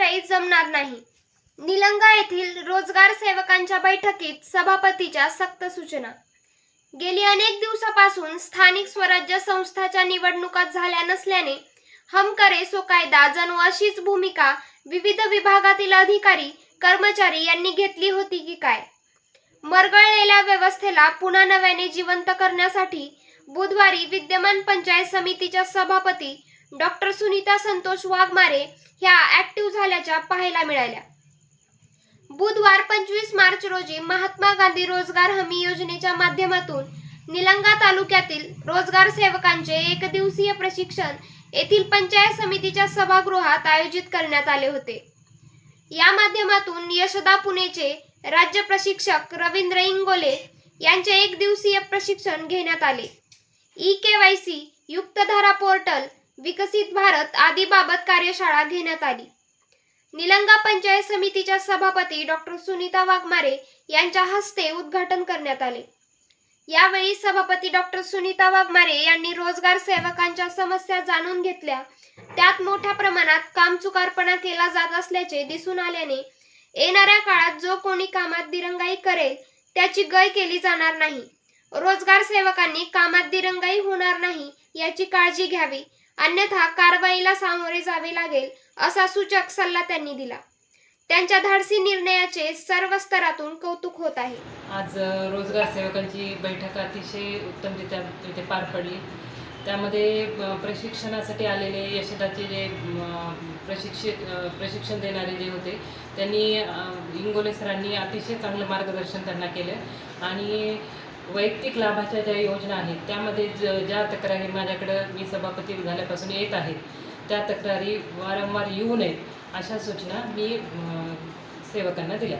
काही जमणार नाही. निलंगा येथील रोजगार सेवकांच्या बैठकीत सभापतीच्या सक्त सूचना. गेली अनेक दिवसापासून स्थानिक स्वराज्य संस्थांच्या निवडणुका झाल्या नसल्याने हम करे सो कायदा जणू अशीच भूमिका विविध विभागातील अधिकारी कर्मचारी यांनी घेतली होती की काय. मरगळलेल्या व्यवस्थेला पुन्हा नव्याने जिवंत करण्यासाठी बुधवारी विद्यमान पंचायत समितीच्या सभापती डॉक्टर सुनीता संतोष वाघमारे ह्या ऍक्टिव्ह झाल्याच्या पाहायला मिळाल्या. बुधवार 25 मार्च रोजी महात्मा गांधी रोजगार हमी योजनेच्या माध्यमातून निलंगा तालुक्यातील रोजगार सेवकांचे एकदिवसीय प्रशिक्षण येथील पंचायत समितीच्या सभागृहात आयोजित करण्यात आले होते. या माध्यमातून यशदा पुणेचे राज्य प्रशिक्षक रवींद्र इंगोले यांचे एकदिवसीय प्रशिक्षण घेण्यात आले. ई-केवायसी, युक्तधारा पोर्टल, विकसित भारत आदी बाबत कार्यशाळा घेण्यात आली. निलंगा पंचायत समितीच्या सभापती डॉक्टर सुनीता वाघमारे यांच्या हस्ते उद्घाटन करण्यात आले. यावेळी सभापती डॉक्टर सुनीता वाघमारे यांनी रोजगार सेवकांच्या समस्या जाणून घेतल्या. त्यात मोठ्या प्रमाणात कामचुकारपणा केला जात असल्याचे दिसून आल्याने येणाऱ्या काळात जो कोणी कामात दिरंगाई करेल त्याची गय केली जाणार नाही. रोजगार सेवकांनी कामात दिरंगाई होणार नाही याची काळजी घ्यावी, अन्यथा कारवाईला सामोरे जावे लागेल असा सूचक सल्ला त्यांनी दिला. त्यांच्या धाडसी निर्णयाचे सर्व स्तरातून कौतुक होत आहे. आज रोजगार सेवकांची बैठक अतिशय उत्तमरित्या इथे पार पडली. त्यामध्ये प्रशिक्षणासाठी आलेले यशदाचे जे प्रशिक्षण देणारे जे होते त्यांनी इंगोले सरांनी अतिशय चांगलं मार्गदर्शन त्यांना केलं आणि वैयक्तिक लाभाच्या ज्या योजना आहेत त्यामध्ये ज्या तक्रारी माझ्याकडं मी सभापती झाल्यापासून येत आहेत त्या तक्रारी वारंवार येऊ नयेत अशा सूचना मी सेवकांना दिल्या.